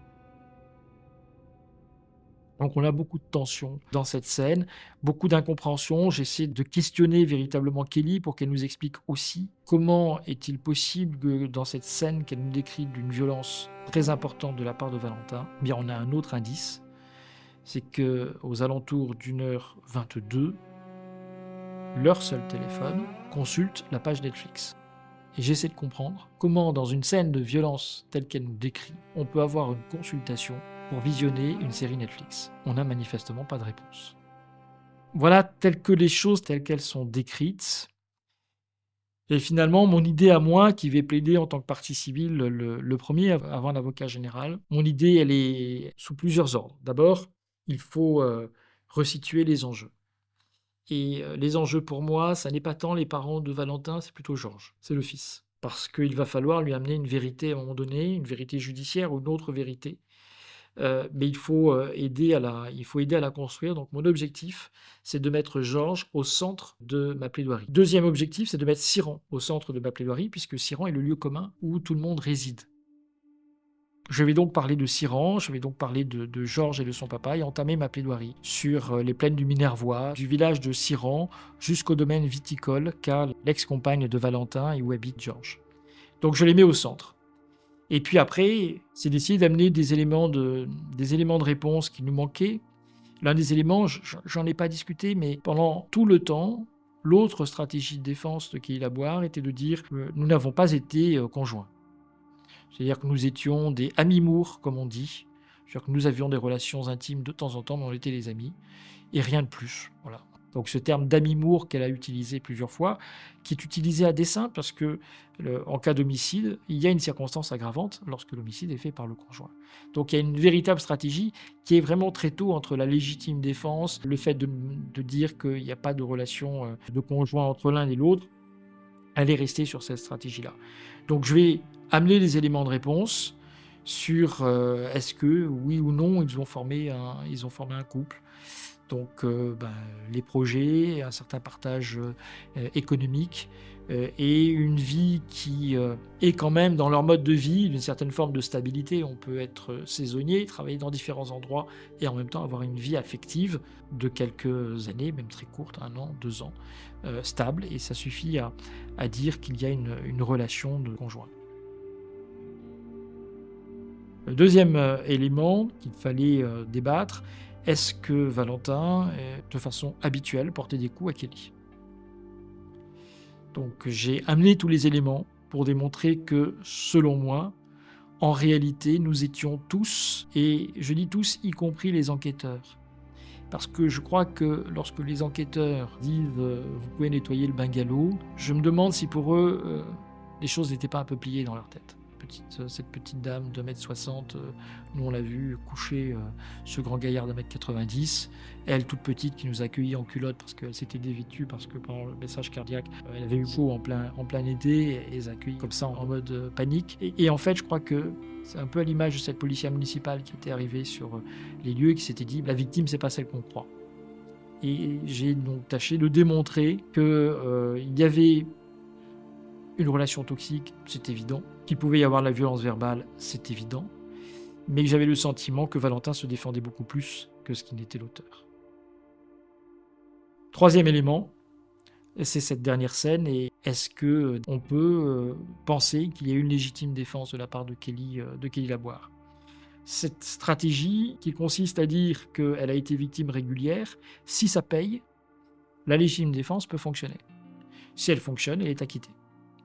Donc on a beaucoup de tension dans cette scène, beaucoup d'incompréhension. J'essaie de questionner véritablement Kelly pour qu'elle nous explique aussi comment est-il possible que dans cette scène qu'elle nous décrit d'une violence très importante de la part de Valentin, eh bien on a un autre indice, c'est qu'aux alentours d'1h22, leur seul téléphone consulte la page Netflix. Et j'essaie de comprendre comment dans une scène de violence telle qu'elle nous décrit, on peut avoir une consultation pour visionner une série Netflix. On n'a manifestement pas de réponse. Voilà telles que les choses telles qu'elles sont décrites. Et finalement, mon idée à moi, qui vais plaider en tant que partie civile le premier avant l'avocat général, mon idée, elle est sous plusieurs ordres. D'abord, il faut resituer les enjeux. Et les enjeux pour moi, ça n'est pas tant les parents de Valentin, c'est plutôt Georges, c'est le fils. Parce qu'il va falloir lui amener une vérité à un moment donné, une vérité judiciaire ou une autre vérité. Mais il faut aider à la construire. Donc mon objectif, c'est de mettre Georges au centre de ma plaidoirie. Deuxième objectif, c'est de mettre Siran au centre de ma plaidoirie, puisque Siran est le lieu commun où tout le monde réside. Je vais donc parler de Siran, je vais donc parler de Georges et de son papa et entamer ma plaidoirie sur les plaines du Minervois, du village de Siran jusqu'au domaine viticole qu'a l'ex-compagne de Valentin et où habite Georges. Donc je les mets au centre. Et puis après, c'est d'essayer d'amener des éléments de réponse qui nous manquaient. L'un des éléments, j'en ai pas discuté, mais pendant tout le temps, l'autre stratégie de défense de Kelly Laboire était de dire que nous n'avons pas été conjoints. C'est-à-dire que nous étions des amis-mours, comme on dit. C'est-à-dire que nous avions des relations intimes de temps en temps, mais on était des amis. Et rien de plus. Voilà. Donc ce terme d'ami-mour qu'elle a utilisé plusieurs fois, qui est utilisé à dessein parce que en cas d'homicide, il y a une circonstance aggravante lorsque l'homicide est fait par le conjoint. Donc il y a une véritable stratégie qui est vraiment très tôt entre la légitime défense, le fait de dire qu'il n'y a pas de relation de conjoint entre l'un et l'autre, elle est restée sur cette stratégie-là. Donc je vais amener les éléments de réponse sur est-ce que, oui ou non, ils ont formé un couple. Donc les projets, un certain partage économique et une vie qui est quand même dans leur mode de vie, d'une certaine forme de stabilité. On peut être saisonnier, travailler dans différents endroits et en même temps avoir une vie affective de quelques années, même très courte, 1 an, 2 ans, stable. Et ça suffit à dire qu'il y a une relation de conjoint. Le deuxième élément qu'il fallait débattre, est-ce que Valentin, de façon habituelle, portait des coups à Kelly ? Donc j'ai amené tous les éléments pour démontrer que, selon moi, en réalité, nous étions tous, et je dis tous, y compris les enquêteurs. Parce que je crois que lorsque les enquêteurs disent « vous pouvez nettoyer le bungalow », je me demande si pour eux, les choses n'étaient pas un peu pliées dans leur tête. Cette petite dame de 1m60, nous on l'a vu coucher ce grand gaillard de 1m90, elle toute petite qui nous a accueillis en culotte parce qu'elle s'était dévêtue, parce que pendant le message cardiaque, elle avait eu chaud en plein été, et les a accueillis comme ça en mode panique. Et en fait, je crois que c'est un peu à l'image de cette policière municipale qui était arrivée sur les lieux et qui s'était dit « la victime, c'est pas celle qu'on croit ». Et j'ai donc tâché de démontrer qu'il y avait une relation toxique, c'est évident, qu'il pouvait y avoir de la violence verbale, c'est évident, mais que j'avais le sentiment que Valentin se défendait beaucoup plus que ce qui n'était l'auteur. Troisième élément, c'est cette dernière scène, et est-ce qu'on peut penser qu'il y a eu une légitime défense de la part de Kelly Laboire ? Cette stratégie qui consiste à dire qu'elle a été victime régulière, si ça paye, la légitime défense peut fonctionner. Si elle fonctionne, elle est acquittée.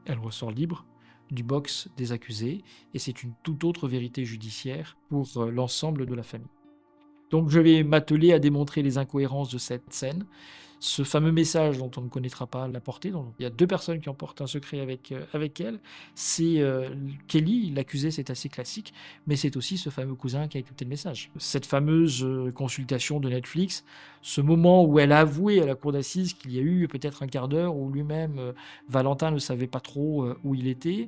Elle ressort libre du box des accusés, et c'est une toute autre vérité judiciaire pour l'ensemble de la famille. Donc je vais m'atteler à démontrer les incohérences de cette scène, ce fameux message dont on ne connaîtra pas la portée. Donc, il y a 2 personnes qui emportent un secret avec elle. C'est Kelly, l'accusé, c'est assez classique, mais c'est aussi ce fameux cousin qui a écouté le message. Cette fameuse consultation de Netflix, ce moment où elle a avoué à la cour d'assises qu'il y a eu peut-être un quart d'heure où lui-même, Valentin, ne savait pas trop où il était.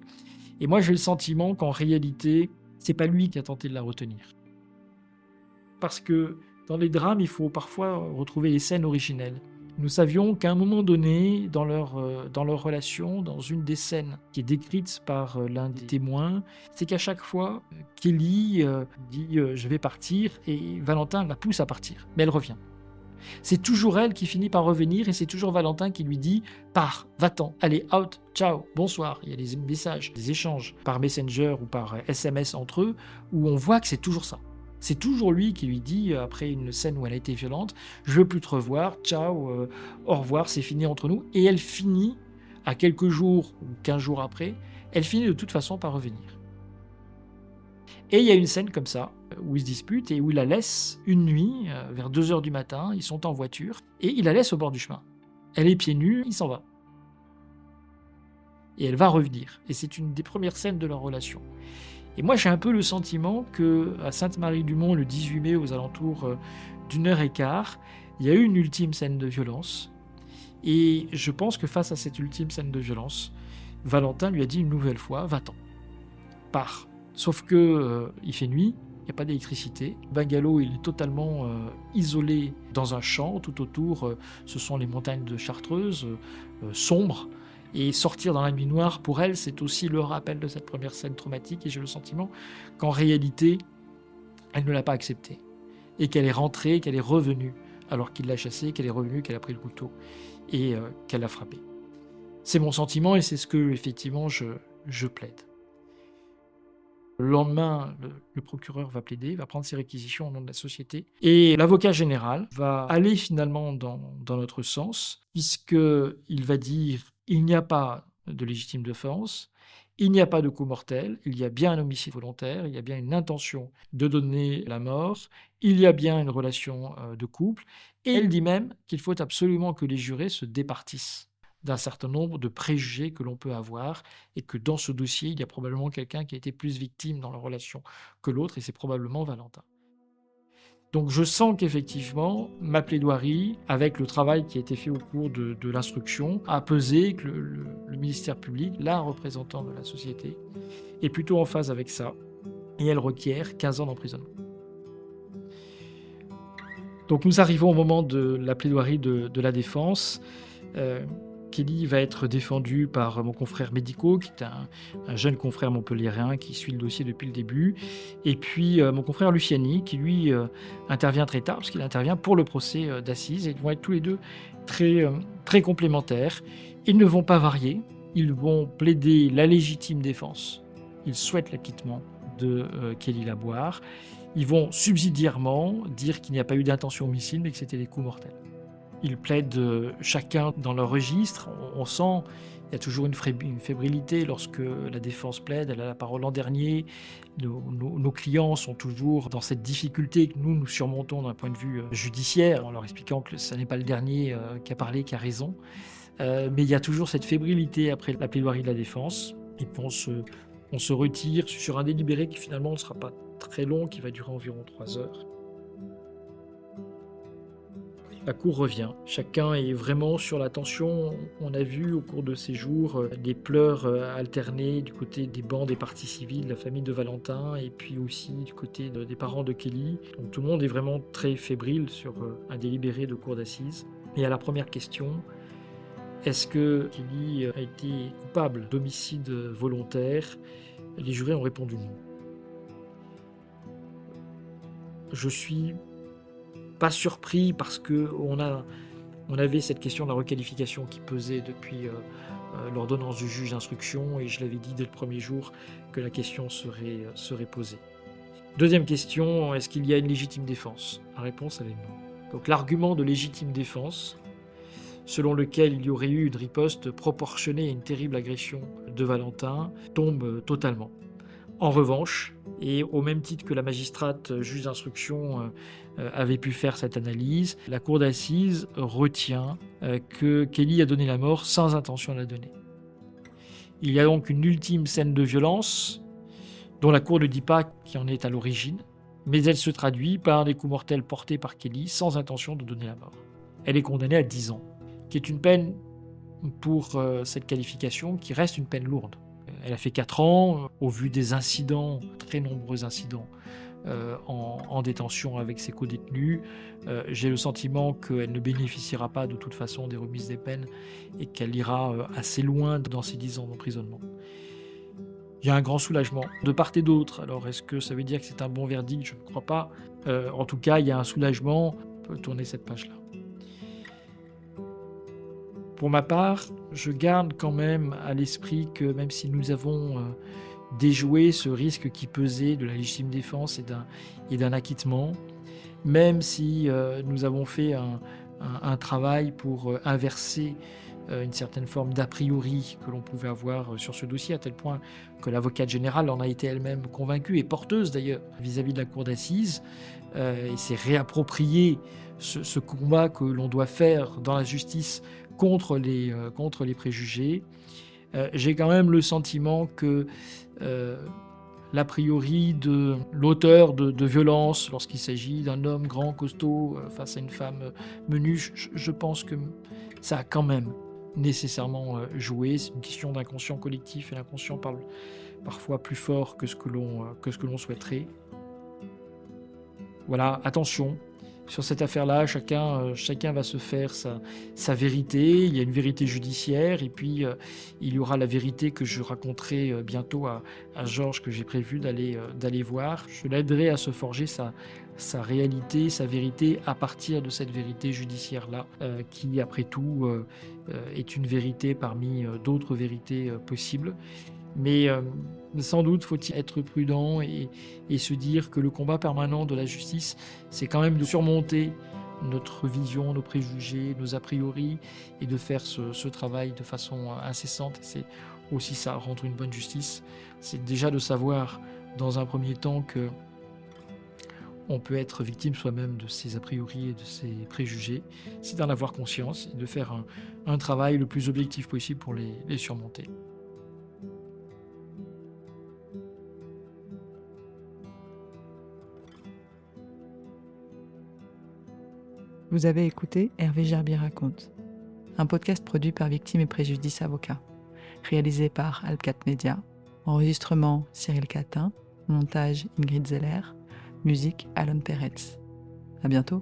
Et moi, j'ai le sentiment qu'en réalité, c'est pas lui qui a tenté de la retenir. Parce que dans les drames, il faut parfois retrouver les scènes originelles. Nous savions qu'à un moment donné, dans leur relation, dans une des scènes qui est décrite par l'un des témoins, c'est qu'à chaque fois, Kelly dit « je vais partir » et Valentin la pousse à partir, mais elle revient. C'est toujours elle qui finit par revenir et c'est toujours Valentin qui lui dit « pars, va-t'en, allez, out, ciao, bonsoir ». Il y a des messages, des échanges par Messenger ou par SMS entre eux où on voit que c'est toujours ça. C'est toujours lui qui lui dit, après une scène où elle a été violente, « je veux plus te revoir, ciao, au revoir, c'est fini entre nous ». Et elle finit, à quelques jours ou 15 jours après, elle finit de toute façon par revenir. Et il y a une scène comme ça, où ils se disputent et où il la laisse une nuit, vers 2h du matin, ils sont en voiture, et il la laisse au bord du chemin. Elle est pieds nus, il s'en va. Et elle va revenir. Et c'est une des premières scènes de leur relation. Et moi, j'ai un peu le sentiment qu'à Sainte-Marie-du-Mont, le 18 mai, aux alentours d'1h15, il y a eu une ultime scène de violence. Et je pense que face à cette ultime scène de violence, Valentin lui a dit une nouvelle fois « va-t'en, pars ». Sauf que il fait nuit, il n'y a pas d'électricité. Bungalow, il est totalement isolé dans un champ. Tout autour, ce sont les montagnes de Chartreuse, sombres. Et sortir dans la nuit noire, pour elle, c'est aussi le rappel de cette première scène traumatique. Et j'ai le sentiment qu'en réalité, elle ne l'a pas accepté. Et qu'elle est rentrée, qu'elle est revenue, alors qu'il l'a chassée, qu'elle est revenue, qu'elle a pris le couteau et qu'elle l'a frappée. C'est mon sentiment et c'est ce que, effectivement, je plaide. Le lendemain, le procureur va plaider, va prendre ses réquisitions au nom de la société. Et l'avocat général va aller finalement dans notre sens, puisqu'il va dire il n'y a pas de légitime défense, il n'y a pas de coup mortel, il y a bien un homicide volontaire, il y a bien une intention de donner la mort, il y a bien une relation de couple. Et elle dit même qu'il faut absolument que les jurés se départissent d'un certain nombre de préjugés que l'on peut avoir et que dans ce dossier, il y a probablement quelqu'un qui a été plus victime dans la relation que l'autre et c'est probablement Valentin. Donc je sens qu'effectivement, ma plaidoirie, avec le travail qui a été fait au cours de l'instruction, a pesé que le ministère public, la représentant de la société, est plutôt en phase avec ça et elle requiert 15 ans d'emprisonnement. Donc nous arrivons au moment de la plaidoirie de la défense. Kelly va être défendu par mon confrère Médico, qui est un jeune confrère montpelliérain qui suit le dossier depuis le début, et puis mon confrère Luciani, qui lui intervient très tard, parce qu'il intervient pour le procès d'assises, et ils vont être tous les deux très complémentaires. Ils ne vont pas varier, ils vont plaider la légitime défense, ils souhaitent l'acquittement de Kelly Laboire, ils vont subsidiairement dire qu'il n'y a pas eu d'intention homicide, mais que c'était des coups mortels. Ils plaident chacun dans leur registre. On sent il y a toujours une fébrilité lorsque la défense plaide. Elle a la parole en dernier. Nos clients sont toujours dans cette difficulté que nous surmontons d'un point de vue judiciaire, en leur expliquant que ce n'est pas le dernier qui a parlé, qui a raison. Mais il y a toujours cette fébrilité après la plaidoirie de la défense. Et puis on se retire sur un délibéré qui finalement ne sera pas très long, qui va durer environ 3 heures. La cour revient. Chacun est vraiment sur la tension. On a vu au cours de ces jours des pleurs alternés du côté des bancs des parties civiles, de la famille de Valentin, et puis aussi du côté des parents de Kelly. Donc tout le monde est vraiment très fébrile sur un délibéré de cour d'assises. Et à la première question, est-ce que Kelly a été coupable d'homicide volontaire? Les jurés ont répondu non. Je suis pas surpris parce que on avait cette question de la requalification qui pesait depuis l'ordonnance du juge d'instruction, et je l'avais dit dès le premier jour que la question serait posée. Deuxième question, est-ce qu'il y a une légitime défense? La réponse, elle est non. Donc l'argument de légitime défense, selon lequel il y aurait eu une riposte proportionnée à une terrible agression de Valentin, tombe totalement. En revanche, et au même titre que la magistrate juge d'instruction avait pu faire cette analyse, la cour d'assises retient que Kelly a donné la mort sans intention de la donner. Il y a donc une ultime scène de violence dont la cour ne dit pas qui en est à l'origine, mais elle se traduit par des coups mortels portés par Kelly sans intention de donner la mort. Elle est condamnée à 10 ans, qui est une peine pour cette qualification qui reste une peine lourde. Elle a fait 4 ans, au vu des incidents, très nombreux incidents, en détention avec ses co-détenus. J'ai le sentiment qu'elle ne bénéficiera pas de toute façon des remises des peines et qu'elle ira assez loin dans ses 10 ans d'emprisonnement. Il y a un grand soulagement de part et d'autre. Alors, est-ce que ça veut dire que c'est un bon verdict? Je ne crois pas. En tout cas, il y a un soulagement. On peut tourner cette page-là. Pour ma part, je garde quand même à l'esprit que même si nous avons déjoué ce risque qui pesait de la légitime défense et d'un acquittement, même si nous avons fait un travail pour inverser une certaine forme d'a priori que l'on pouvait avoir sur ce dossier, à tel point que l'avocate générale en a été elle-même convaincue et porteuse d'ailleurs vis-à-vis de la cour d'assises, et s'est réapproprié ce combat que l'on doit faire dans la justice contre les préjugés. J'ai quand même le sentiment que l'a priori de l'auteur de violence, lorsqu'il s'agit d'un homme grand, costaud, face à une femme menue, je pense que ça a quand même nécessairement joué. C'est une question d'inconscient collectif, et l'inconscient parle parfois plus fort que ce que l'on souhaiterait. Voilà, attention. Sur cette affaire-là, chacun va se faire sa vérité. Il y a une vérité judiciaire, et puis il y aura la vérité que je raconterai bientôt à Georges, que j'ai prévu d'aller voir. Je l'aiderai à se forger sa réalité, sa vérité, à partir de cette vérité judiciaire-là, qui, après tout, est une vérité parmi d'autres vérités possibles. Mais sans doute faut-il être prudent et se dire que le combat permanent de la justice, c'est quand même de surmonter notre vision, nos préjugés, nos a priori, et de faire ce travail de façon incessante. C'est aussi ça, rendre une bonne justice. C'est déjà de savoir, dans un premier temps, que on peut être victime soi-même de ses a priori et de ses préjugés. C'est d'en avoir conscience et de faire un travail le plus objectif possible pour les surmonter. Vous avez écouté Hervé Gerbier raconte, un podcast produit par Victimes et Préjudice Avocats, réalisé par Alpcat Media, enregistrement Cyril Catin, montage Ingrid Zeller, musique Alon Peretz. À bientôt.